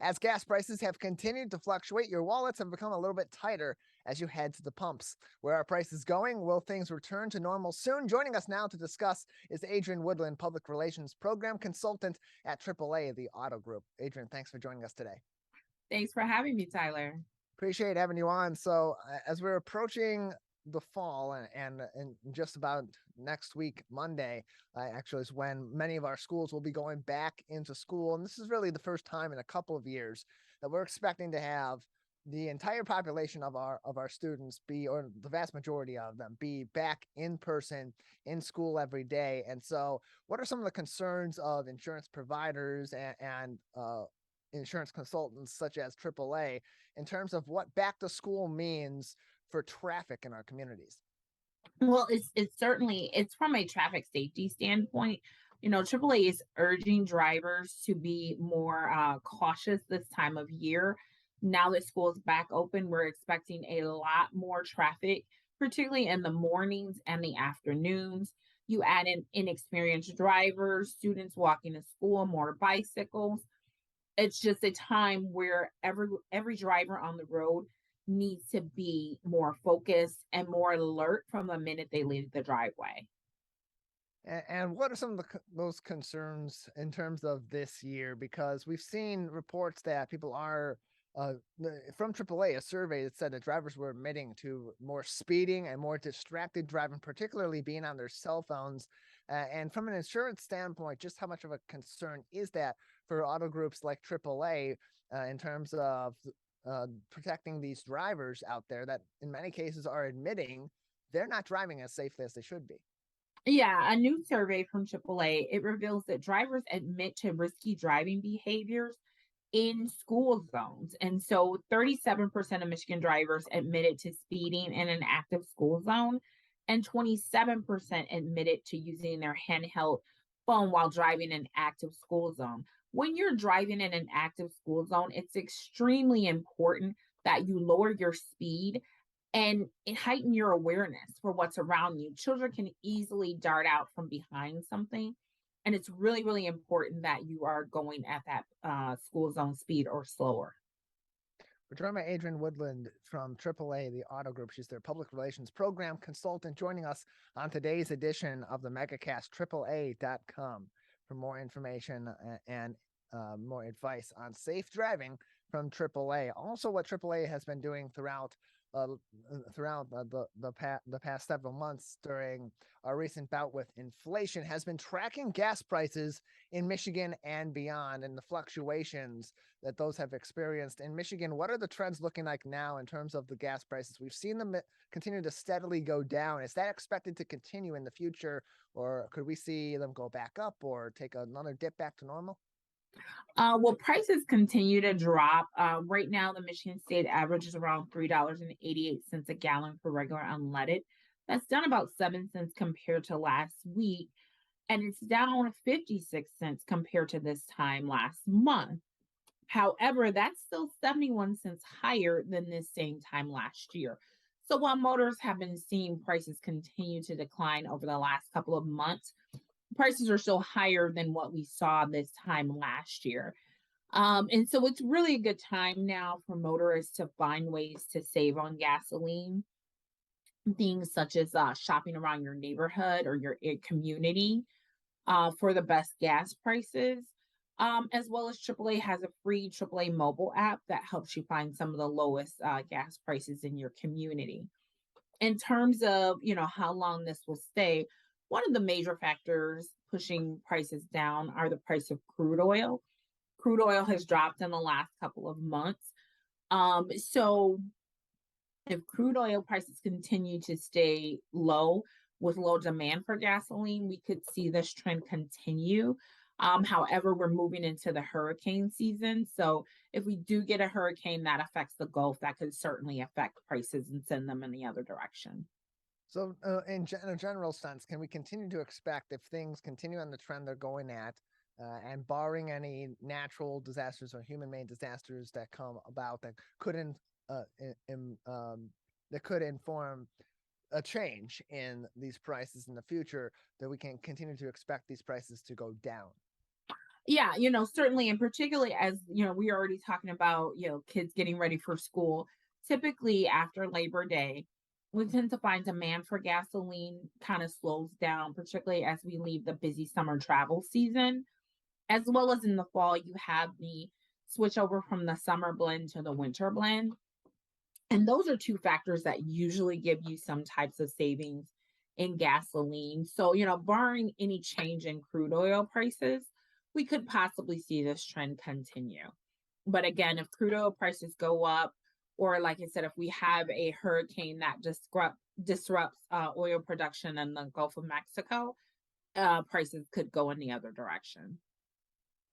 As gas prices have continued to fluctuate, your wallets have become a little bit tighter as you head to the pumps. Where are prices going? Will things return to normal soon? Joining us now to discuss is Adrienne Woodland, Public Relations Program Consultant at AAA, the Auto Group. Adrienne, thanks for joining us today. Thanks for having me, Tyler. Appreciate having you on. So as we're approaching the fall and just about next week, Monday, actually is when many of our schools will be going back into school. And this is really the first time in a couple of years that we're expecting to have the entire population of our students be, or the vast majority of them, be back in person in school every day. And so what are some of the concerns of insurance providers and insurance consultants such as AAA in terms of what back to school means for traffic in our communities? Well, it's from a traffic safety standpoint. AAA is urging drivers to be more cautious this time of year. Now that school's back open, we're expecting a lot more traffic, particularly in the mornings and the afternoons. You add in inexperienced drivers, students walking to school, more bicycles. It's just a time where every driver on the road needs to be more focused and more alert from the minute they leave the driveway. And what are some of those concerns in terms of this year? Because we've seen reports that people are from AAA, a survey that said that drivers were admitting to more speeding and more distracted driving, particularly being on their cell phones. And from an insurance standpoint, just how much of a concern is that for auto groups like AAA in terms of protecting these drivers out there that in many cases are admitting they're not driving as safely as they should be? Yeah, a new survey from AAA, it reveals that drivers admit to risky driving behaviors in school zones. And so 37% of Michigan drivers admitted to speeding in an active school zone, and 27% admitted to using their handheld phone while driving in an active school zone. When you're driving in an active school zone, it's extremely important that you lower your speed and heighten your awareness for what's around you. Children can easily dart out from behind something. And it's really, really important that you are going at that school zone speed or slower. We're joined by Adrienne Woodland from AAA, the Auto Group. She's their public relations program consultant, joining us on today's edition of the Megacast, AAA.com, for more information and more advice on safe driving from AAA. Also, what AAA has been doing throughout the past several months during our recent bout with inflation has been tracking gas prices in Michigan and beyond, and the fluctuations that those have experienced in Michigan. What are the trends looking like now in terms of the gas prices? We've seen them continue to steadily go down. Is that expected to continue in the future, or could we see them go back up or take another dip back to normal? Well, prices continue to drop. Right now, the Michigan state average is around $3.88 a gallon for regular unleaded. That's down about 7 cents compared to last week, and it's down 56 cents compared to this time last month. However, that's still 71 cents higher than this same time last year. So while motors have been seeing prices continue to decline over the last couple of months, prices are still higher than what we saw this time last year. And so it's really a good time now for motorists to find ways to save on gasoline. Things such as shopping around your neighborhood or your community for the best gas prices, as well as AAA has a free AAA mobile app that helps you find some of the lowest gas prices in your community. In terms of how long this will stay, one of the major factors pushing prices down are the price of crude oil. Crude oil has dropped in the last couple of months. So if crude oil prices continue to stay low with low demand for gasoline, we could see this trend continue. However, we're moving into the hurricane season. So if we do get a hurricane that affects the Gulf, that could certainly affect prices and send them in the other direction. So in a general sense, can we continue to expect if things continue on the trend they're going at, and barring any natural disasters or human-made disasters that come about that could inform a change in these prices in the future, that we can continue to expect these prices to go down? Yeah, certainly, and particularly as, we are already talking about, kids getting ready for school. Typically after Labor Day, we tend to find demand for gasoline kind of slows down, particularly as we leave the busy summer travel season, as well as in the fall, you have the switch over from the summer blend to the winter blend. And those are two factors that usually give you some types of savings in gasoline. So, barring any change in crude oil prices, we could possibly see this trend continue. But again, if crude oil prices go up, or like I said, if we have a hurricane that disrupts oil production in the Gulf of Mexico, prices could go in the other direction.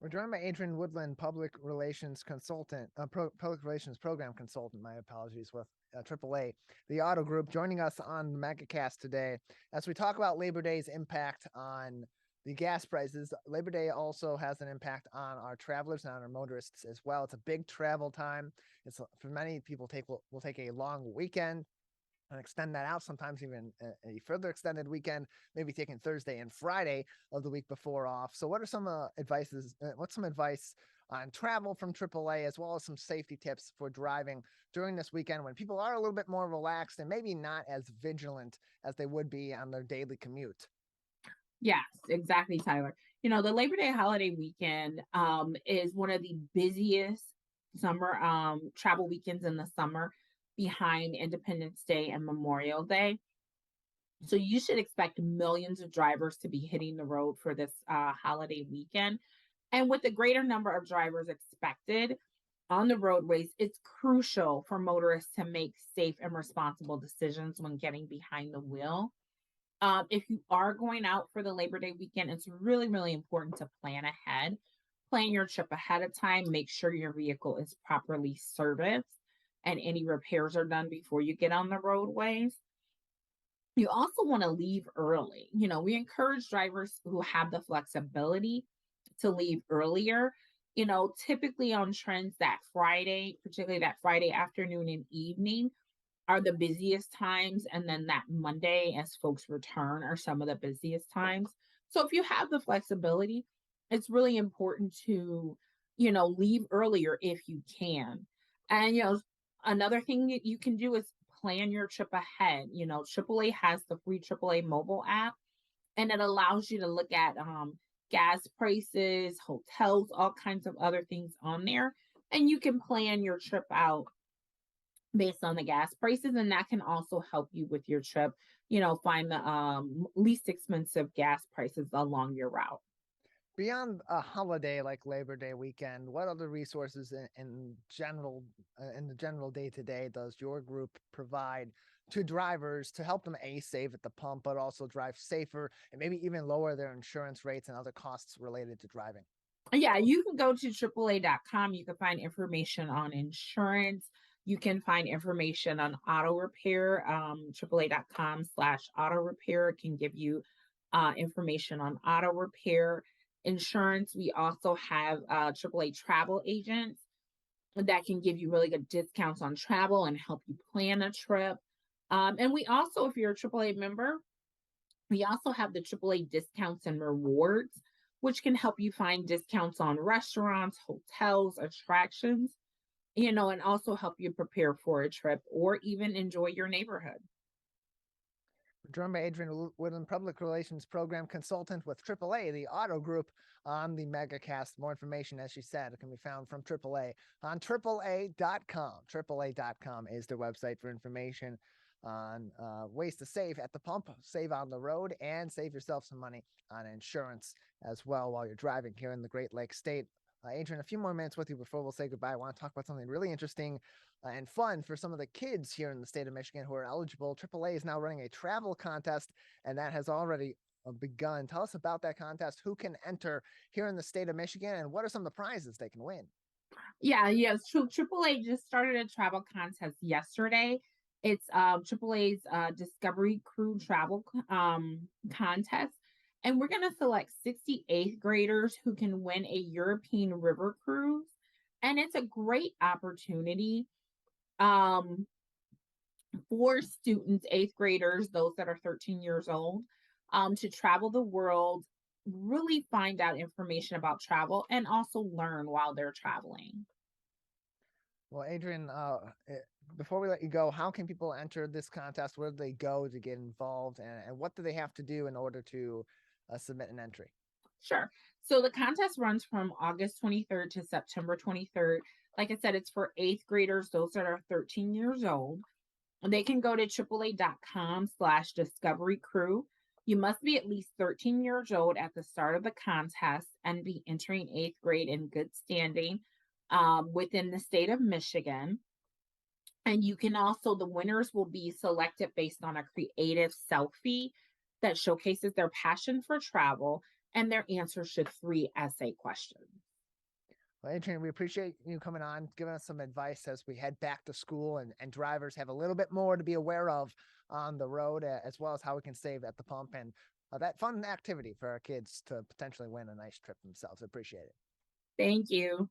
We're joined by Adrienne Woodland, public relations consultant, public relations program consultant. My apologies, with AAA, the auto group, joining us on the Megacast today as we talk about Labor Day's impact on the gas prices. Labor Day also has an impact on our travelers and on our motorists as well. It's a big travel time. It's for many people will take a long weekend and extend that out, sometimes even a further extended weekend, maybe taking Thursday and Friday of the week before off. So what are some what's some advice on travel from AAA, as well as some safety tips for driving during this weekend when people are a little bit more relaxed and maybe not as vigilant as they would be on their daily commute? Yes, exactly, Tyler. The Labor Day holiday weekend is one of the busiest summer travel weekends in the summer, behind Independence Day and Memorial Day. So you should expect millions of drivers to be hitting the road for this holiday weekend. And with the greater number of drivers expected on the roadways, it's crucial for motorists to make safe and responsible decisions when getting behind the wheel. If you are going out for the Labor Day weekend, it's really, really important to plan ahead. Plan your trip ahead of time. Make sure your vehicle is properly serviced and any repairs are done before you get on the roadways. You also want to leave early. We encourage drivers who have the flexibility to leave earlier. Typically on trends that Friday, particularly that Friday afternoon and evening, are the busiest times. And then that Monday, as folks return, are some of the busiest times. So if you have the flexibility, it's really important to, leave earlier if you can. And, another thing that you can do is plan your trip ahead. AAA has the free AAA mobile app, and it allows you to look at gas prices, hotels, all kinds of other things on there. And you can plan your trip out based on the gas prices, and that can also help you with your trip, find the least expensive gas prices along your route. Beyond a holiday like Labor Day weekend, what other resources in the general day to day does your group provide to drivers to help them save at the pump, but also drive safer and maybe even lower their insurance rates and other costs related to driving? Yeah, you can go to AAA.com. You can find information on insurance. You can find information on auto repair. AAA.com/auto repair can give you information on auto repair. Insurance, we also have AAA travel agents that can give you really good discounts on travel and help you plan a trip. And we also, if you're a AAA member, we also have the AAA discounts and rewards, which can help you find discounts on restaurants, hotels, attractions, and also help you prepare for a trip or even enjoy your neighborhood. We're joined by Adrienne Woodland, public relations program consultant with AAA, the auto group, on the Megacast. More information, as she said, can be found from AAA on AAA.com. AAA.com is their website for information on ways to save at the pump, save on the road, and save yourself some money on insurance as well while you're driving here in the Great Lakes State. Adrienne, a few more minutes with you before we'll say goodbye. I want to talk about something really interesting and fun for some of the kids here in the state of Michigan who are eligible. AAA is now running a travel contest, and that has already begun. Tell us about that contest. Who can enter here in the state of Michigan, and what are some of the prizes they can win? Yeah, yes, true. AAA just started a travel contest yesterday. It's AAA's Discovery Crew Travel contest. And we're going to select 68th graders who can win a European river cruise. And it's a great opportunity um, for students, eighth graders, those that are 13 years old, to travel the world really find out information about travel and also learn while they're traveling. Well, Adrienne, before we let you go, how can people enter this contest? Where do they go to get involved, and what do they have to do in order to submit an entry? Sure. So the contest runs from August 23rd to September 23rd. Like I said, it's for eighth graders, those that are 13 years old. They can go to AAA.com/discovery crew. You must be at least 13 years old at the start of the contest and be entering eighth grade in good standing within the state of Michigan. And you can also, the winners will be selected based on a creative selfie that showcases their passion for travel and their answers to 3 essay questions. Well, Adrienne, we appreciate you coming on, giving us some advice as we head back to school, and drivers have a little bit more to be aware of on the road, as well as how we can save at the pump, and that fun activity for our kids to potentially win a nice trip themselves. Appreciate it. Thank you.